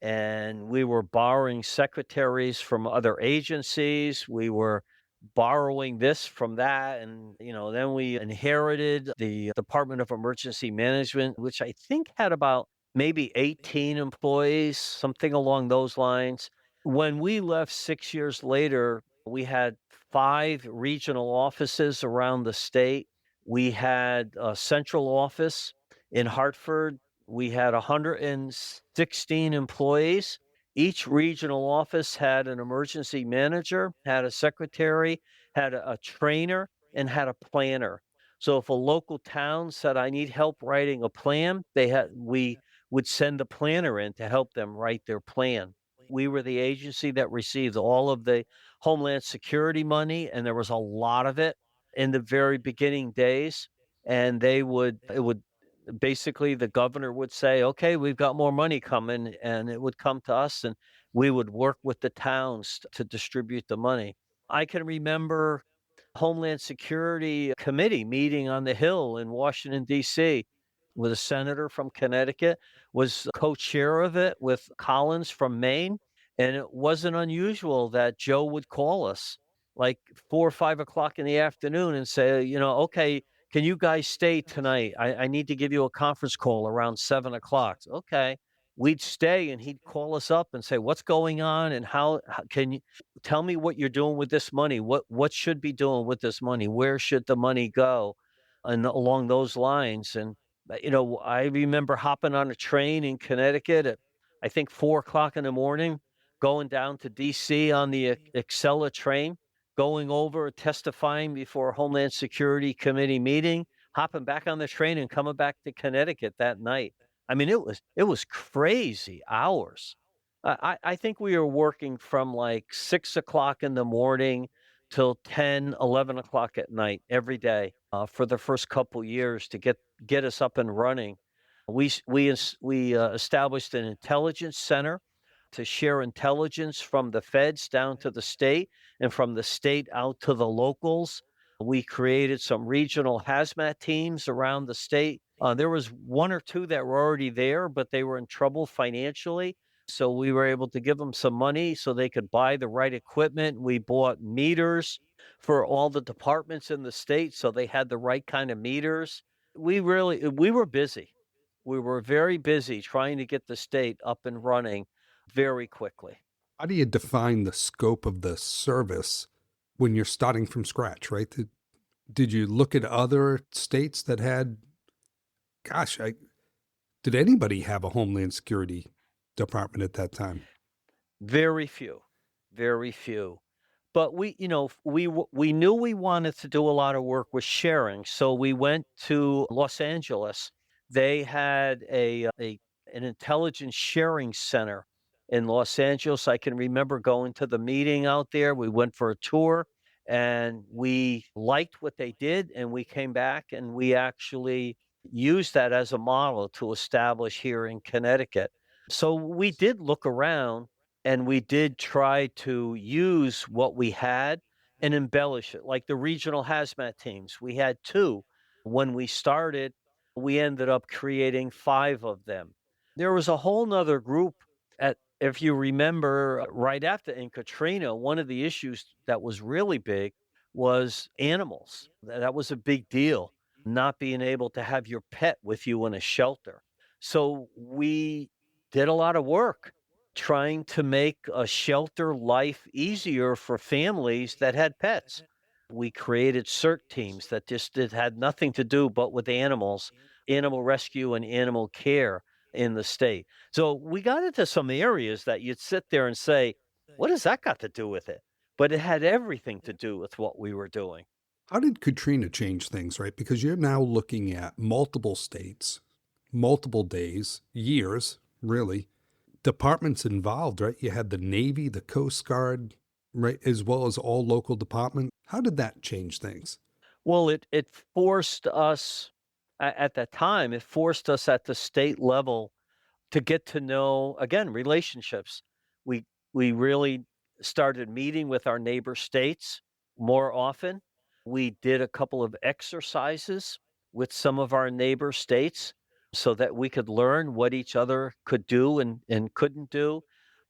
and we were borrowing secretaries from other agencies. We were borrowing this from that. And, then we inherited the Department of Emergency Management, which I think had about maybe 18 employees, something along those lines. When we left 6 years later, we had 5 regional offices around the state. We had a central office in Hartford. We had 116 employees. Each regional office had an emergency manager, had a secretary, had a trainer, and had a planner. So if a local town said, I need help writing a plan, we would send a planner in to help them write their plan. We were the agency that received all of the Homeland Security money, and there was a lot of it in the very beginning days. And it would basically the governor would say, okay, we've got more money coming, and it would come to us, and we would work with the towns to distribute the money. I can remember Homeland Security Committee meeting on the Hill in Washington, D.C., with a senator from Connecticut, was co-chair of it with Collins from Maine. And it wasn't unusual that Joe would call us like 4 or 5 o'clock in the afternoon and say, okay, can you guys stay tonight? I need to give you a conference call around 7 o'clock. Okay. We'd stay and he'd call us up and say, what's going on and how can you tell me what you're doing with this money? What should be doing with this money? Where should the money go? And along those lines. And I remember hopping on a train in Connecticut at I think 4 o'clock in the morning, going down to DC on the Excella train, going over, testifying before a Homeland Security Committee meeting, hopping back on the train and coming back to Connecticut that night. I mean, it was crazy hours. I think we were working from like 6 o'clock in the morning till 10, 11 o'clock at night every day for the first couple years to get us up and running. We established an intelligence center to share intelligence from the feds down to the state and from the state out to the locals. We created some regional hazmat teams around the state. There was one or two that were already there, but they were in trouble financially. So we were able to give them some money so they could buy the right equipment. We bought meters for all the departments in the state so they had the right kind of meters. We were busy. We were very busy trying to get the state up and running very quickly. How do you define the scope of the service when you're starting from scratch, right? Did you look at other states that had, did anybody have a Homeland Security department at that time? Very few, very few. But we knew we wanted to do a lot of work with sharing, so we went to Los Angeles. They had an intelligence sharing center in Los Angeles. I can remember going to the meeting out there. We went for a tour and we liked what they did, and we came back and we actually used that as a model to establish here in Connecticut. So we did look around and we did try to use what we had and embellish it, like the regional hazmat teams. We had two when we started. We ended up creating 5 of them. There was a whole nother group if you remember, right after in Katrina, one of the issues that was really big was animals. That was a big deal, not being able to have your pet with you in a shelter. So we did a lot of work trying to make a shelter life easier for families that had pets. We created CERT teams that had nothing to do but with animals, animal rescue and animal care in the state. So we got into some areas that you'd sit there and say, what has that got to do with it? But it had everything to do with what we were doing. How did Katrina change things, right? Because you're now looking at multiple states, multiple days, years, really, departments involved, right? You had the Navy, the Coast Guard, right, as well as all local departments. How did that change things? Well, it forced us at that time, it forced us at the state level to get to know, again, relationships. We we really started meeting with our neighbor states more often. We did a couple of exercises with some of our neighbor states so that we could learn what each other could do and couldn't do.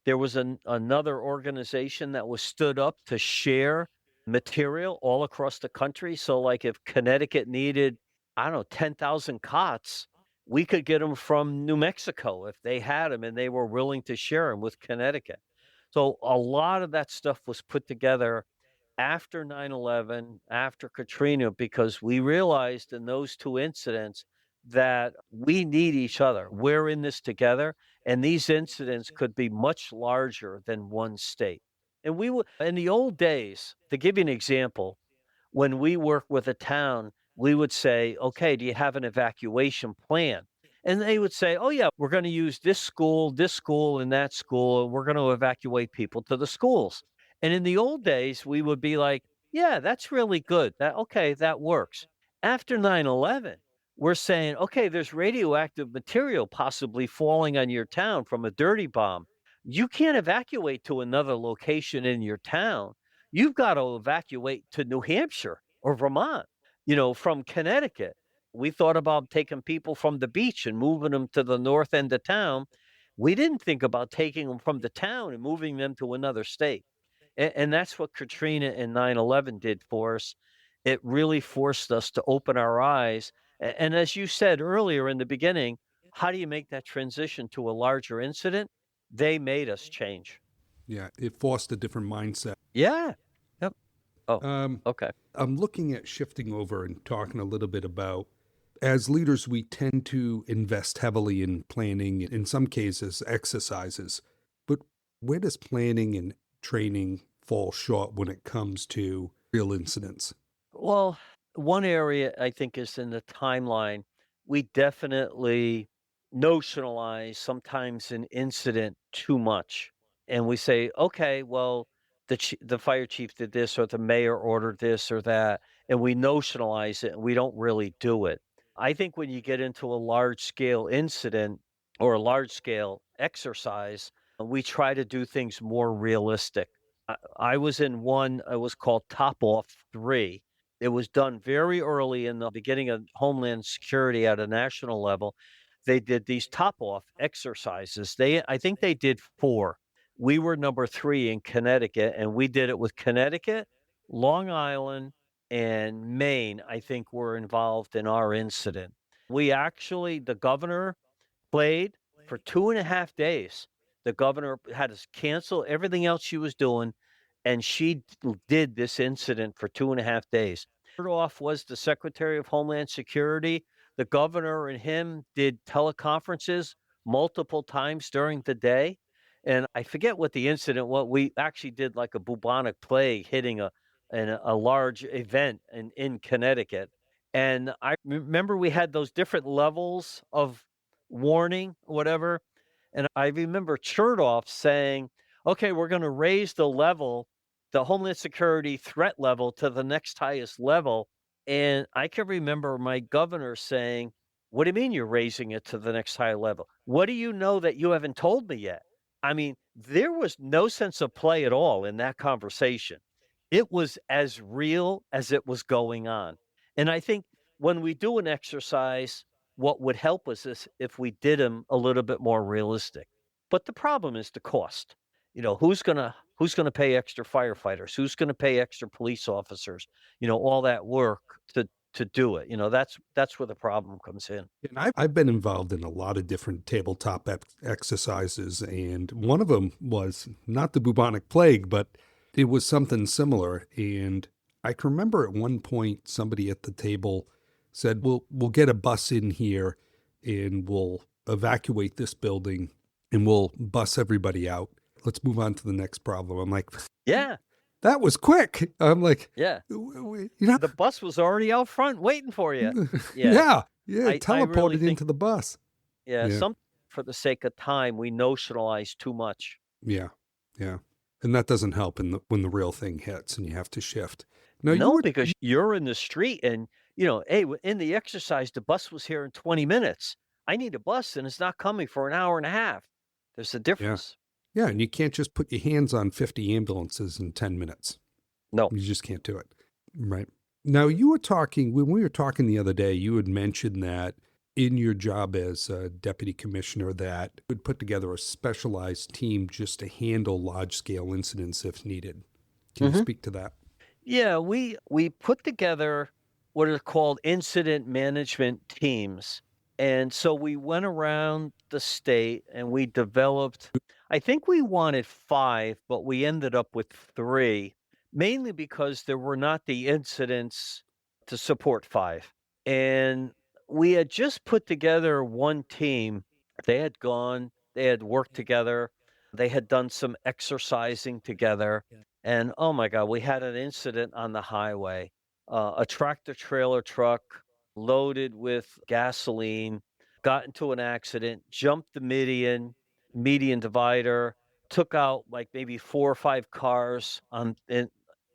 There was another organization that was stood up to share material all across the country. So, like if Connecticut needed, I don't know, 10,000 cots, we could get them from New Mexico if they had them and they were willing to share them with Connecticut. So a lot of that stuff was put together after 9/11, after Katrina, because we realized in those 2 incidents that we need each other. We're in this together, and these incidents could be much larger than one state. And we would in the old days, to give you an example, when we work with a town, we would say, "Okay, do you have an evacuation plan?" And they would say, "Oh, yeah, we're gonna use this school, and that school, and we're gonna evacuate people to the schools." And in the old days, we would be like, "Yeah, that's really good. That works." After 9/11, we're saying, "Okay, there's radioactive material possibly falling on your town from a dirty bomb. You can't evacuate to another location in your town. You've got to evacuate to New Hampshire or Vermont, from Connecticut." We thought about taking people from the beach and moving them to the north end of town. We didn't think about taking them from the town and moving them to another state. And that's what Katrina and 9/11 did for us. It really forced us to open our eyes. And as you said earlier in the beginning, how do you make that transition to a larger incident? They made us change. Yeah, it forced a different mindset. Yeah. Yep. Oh, Um, okay. I'm looking at shifting over and talking a little bit about as leaders, we tend to invest heavily in planning, in some cases, exercises. But where does planning and training fall short when it comes to real incidents? Well, one area I think is in the timeline. We definitely notionalize sometimes an incident too much. And we say, okay, well, the fire chief did this or the mayor ordered this or that. And we notionalize it and we don't really do it. I think when you get into a large scale incident or a large scale exercise, we try to do things more realistic. I was in one, it was called Top Off 3. It was done very early in the beginning of Homeland Security at a national level. They did these top off exercises. I think they did 4. We were number 3 in Connecticut, and we did it with Connecticut, Long Island, and Maine, I think were involved in our incident. The governor played for 2.5 days. The governor had to cancel everything else she was doing, and she did this incident for 2.5 days. Third off was the Secretary of Homeland Security. The governor and him did teleconferences multiple times during the day. And I forget what the incident, what we actually did like a bubonic plague hitting a large event in Connecticut. And I remember we had those different levels of warning, whatever. And I remember Chertoff saying, okay, we're going to raise the Homeland Security threat level to the next highest level. And I can remember my governor saying, what do you mean you're raising it to the next high level? What do you know that you haven't told me yet? I mean, there was no sense of play at all in that conversation. It was as real as it was going on. And I think when we do an exercise, what would help us is if we did them a little bit more realistic. But the problem is the cost. Who's gonna pay extra firefighters? Who's gonna pay extra police officers? All that work to do it. That's where the problem comes in. And I've been involved in a lot of different tabletop exercises, and one of them was not the bubonic plague, but it was something similar. And I can remember at one point somebody at the table said, "We'll get a bus in here, and we'll evacuate this building, and we'll bus everybody out. Let's move on to the next problem." I'm like, Yeah, that was quick. I'm like, yeah. "W- you know, The bus was already out front waiting for you. Yeah. yeah, yeah, I really teleported think into the bus. yeah, Yeah. some for the sake of time, we notionalize too much. Yeah, yeah, and that doesn't help when the real thing hits and you have to shift. Now you No, were because you're in the street and, hey, in the exercise, the bus was here in 20 minutes. I need a bus and it's not coming for an hour and a half. There's a yeah, difference. yeah, and you can't just put your hands on 50 ambulances in 10 minutes. No. You just can't do it. Right. Now you were talking when we were talking the other day, you had mentioned that in your job as a deputy commissioner that you would put together a specialized team just to handle large scale incidents if needed. Can you Mhm. speak to that? Yeah, we put together what are called incident management teams. And so we went around the state and we developed I think we wanted 5, but we ended up with 3, mainly because there were not the incidents to support 5. And we had just put together one team. They had worked together, they had done some exercising together, and, oh my god, we had an incident on the highway. A tractor trailer truck loaded with gasoline got into an accident, jumped the median divider, took out, like, maybe 4 or 5 cars and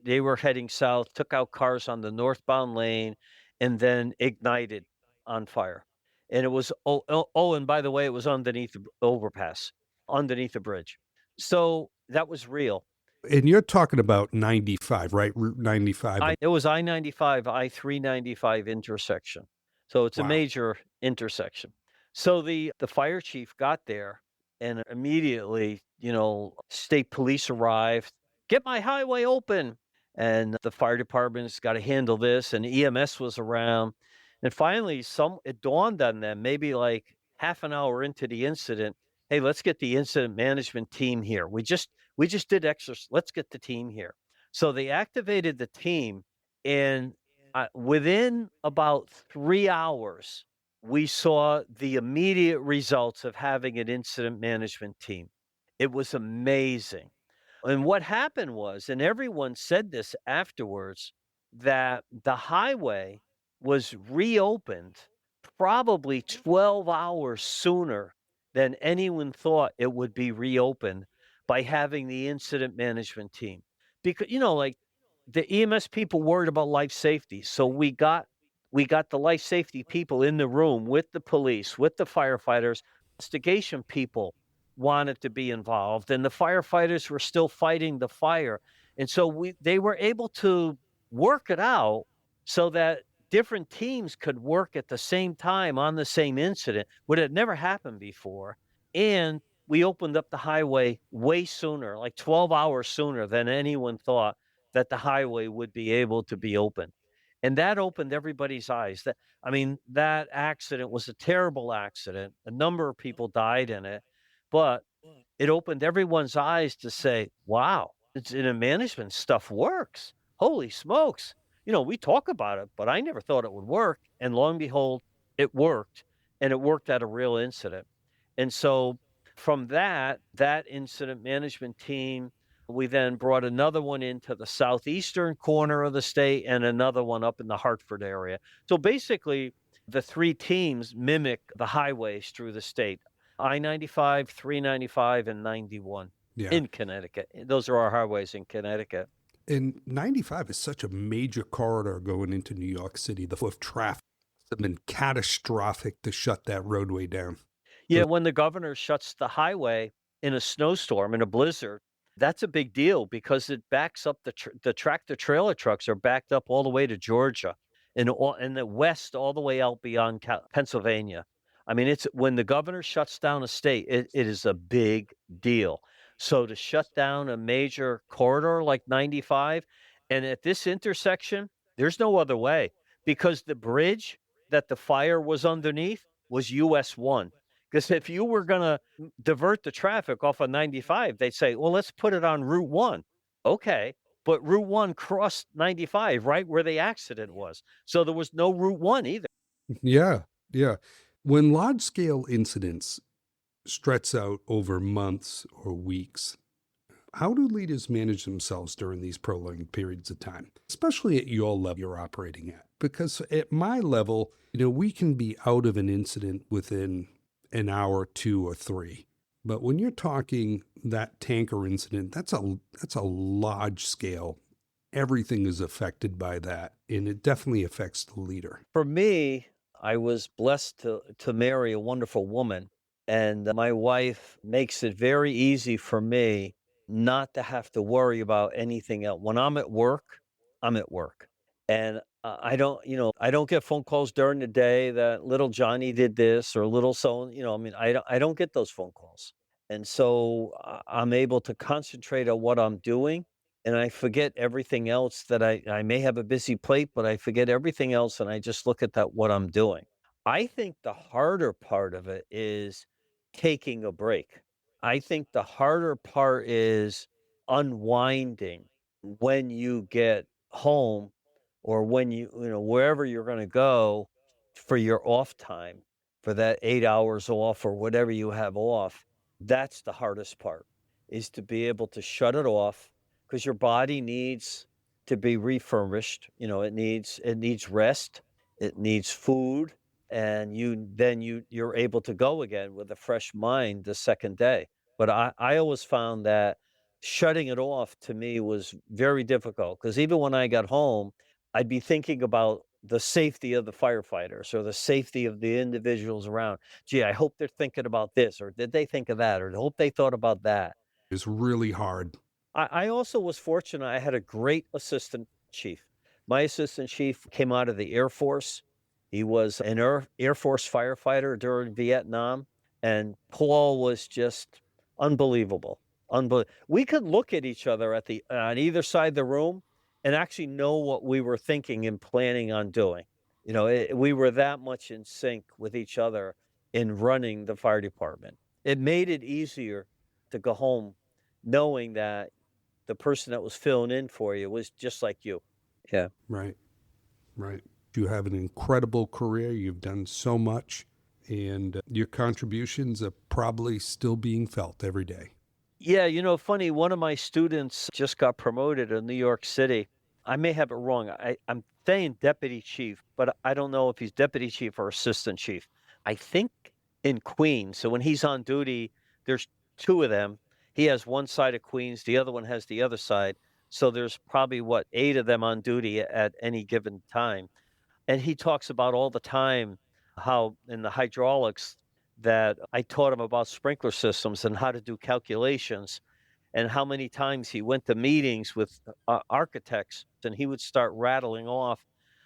they were heading south, took out cars on the northbound lane, and then ignited on fire. And it was and by the way, it was underneath the overpass, underneath the bridge. So, that was real. And you're talking about 95, right? Route 95. It was I-95, I-395 intersection. So it's a Wow. major intersection. So the fire chief got there and immediately, state police arrived. Get my highway open. And the fire department's got to handle this. And EMS was around. And finally, it dawned on them, maybe like half an hour into the incident. Hey, let's get the incident management team here. We just did exercise. Let's get the team here. So they activated the team, and within about 3 hours, we saw the immediate results of having an incident management team. It was amazing. And what happened was, and everyone said this afterwards, that the highway was reopened probably 12 hours sooner than anyone thought it would be reopened by having the incident management team. Because, like the EMS people worried about life safety. So we got the life safety people in the room with the police, with the firefighters. Investigation people wanted to be involved, and the firefighters were still fighting the fire. And so they were able to work it out so that different teams could work at the same time on the same incident, what had never happened before. And we opened up the highway way sooner, like 12 hours sooner than anyone thought that the highway would be able to be open. And that opened everybody's eyes. That accident was a terrible accident. A number of people died in it, but it opened everyone's eyes to say, wow, it's in a management stuff works. Holy smokes. We talk about it, but I never thought it would work. And lo and behold, it worked. And it worked at a real incident. And so from that incident management team, we then brought another one into the southeastern corner of the state and another one up in the Hartford area. So basically, the 3 teams mimic the highways through the state. I-95, 395, and 91 Yeah. in Connecticut. Those are our highways in Connecticut. And 95 is such a major corridor going into New York City. The flow of traffic has been catastrophic to shut that roadway down. Yeah, when the governor shuts the highway in a snowstorm, in a blizzard, that's a big deal because it backs up the tractor trailer trucks are backed up all the way to Georgia. in the west all the way out beyond Pennsylvania. I mean, it's when the governor shuts down a state, it is a big deal. So to shut down a major corridor like 95, and at this intersection, there's no other way because the bridge that the fire was underneath was US 1. Because if you were going to divert the traffic off of 95, they'd say, well, let's put it on Route 1. Okay. But Route 1 crossed 95 right where the accident was. So there was no Route 1 either. Yeah, yeah. When large-scale incidents stretch out over months or weeks, how do leaders manage themselves during these prolonged periods of time, especially at your level you're operating at? Because at my level, we can be out of an incident within an hour, 2 or 3. But when you're talking that tanker incident, that's a large scale. Everything is affected by that, and it definitely affects the leader. For me, I was blessed to marry a wonderful woman, and my wife makes it very easy for me not to have to worry about anything else. When I'm at work, I'm at work. And I don't get phone calls during the day that little Johnny did this or little so, I mean, I don't get those phone calls. And so I'm able to concentrate on what I'm doing and I forget everything else that I may have a busy plate, but I forget everything else and I just look at that what I'm doing. I think the harder part of it is taking a break. I think the harder part is unwinding when you get home or when wherever you're going to go for your off time for that 8 hours off or whatever you have off. That's the hardest part is to be able to shut it off because your body needs to be refurbished. It needs rest, it needs food, and you're able to go again with a fresh mind the second day. But I always found that shutting it off to me was very difficult because even when I got home, I'd be thinking about the safety of the firefighters or the safety of the individuals around. Gee, I hope they're thinking about this, or did they think of that, or I hope they thought about that. It's really hard. I also was fortunate. I had a great assistant chief. My assistant chief came out of the Air Force. He was an Air Force firefighter during Vietnam, and Paul was just unbelievable. We could look at each other on either side of the room and actually know what we were thinking and planning on doing. We were that much in sync with each other in running the fire department. It made it easier to go home knowing that the person that was filling in for you was just like you. Yeah. Right, right. You have an incredible career. You've done so much, and your contributions are probably still being felt every day. Yeah, funny, one of my students just got promoted in New York City. I may have it wrong. I'm saying deputy chief, but I don't know if he's deputy chief or assistant chief. I think in Queens. So when he's on duty, there's two of them. He has one side of Queens, the other one has the other side. So there's probably, 8 of them on duty at any given time. And he talks about all the time how in the hydraulics that I taught him about sprinkler systems and how to do calculations and how many times he went to meetings with architects and he would start rattling off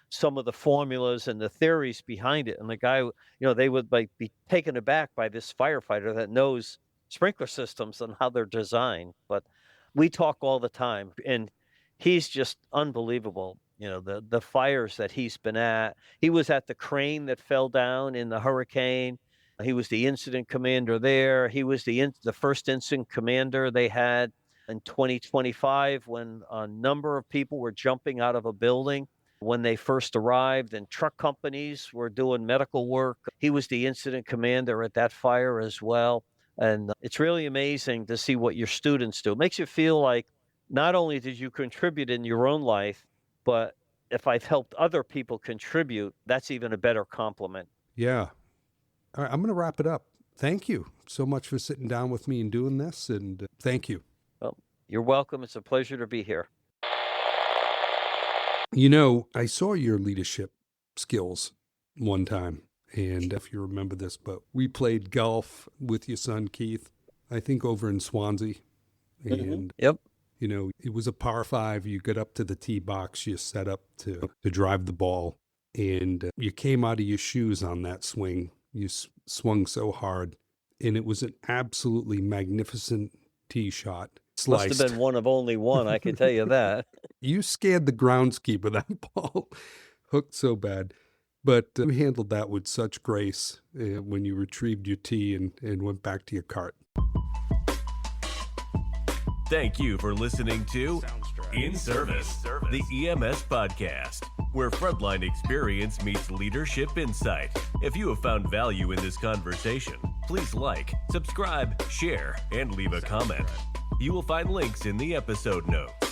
some of the formulas and the theories behind it. And the guy, they would be taken aback by this firefighter that knows sprinkler systems and how they're designed. But we talk all the time and he's just unbelievable. The fires that he's been at. He was at the crane that fell down in the hurricane. He was the incident commander there. He was the first incident commander they had in 2025 when a number of people were jumping out of a building when they first arrived and truck companies were doing medical work. He was the incident commander at that fire as well. And it's really amazing to see what your students do. It makes you feel like not only did you contribute in your own life, but if I've helped other people contribute, that's even a better compliment. Yeah. All right, I'm going to wrap it up. Thank you so much for sitting down with me and doing this, and thank you. Well, you're welcome. It's a pleasure to be here. I saw your leadership skills one time, and if you remember this, but we played golf with your son, Keith, I think over in Swansea. And, Yep. it was a par 5. You get up to the tee box, you set up to drive the ball. and you came out of your shoes on that swing. You swung so hard, and it was an absolutely magnificent tee shot. Must Sliced. have been one of only one, I can tell you that. You scared the groundskeeper, that ball hooked so bad. But you handled that with such grace when you retrieved your tee and went back to your cart. Thank you for listening to In Service, the EMS podcast, where frontline experience meets leadership insight. If you have found value in this conversation, please like, subscribe, share, and leave a comment. You will find links in the episode notes.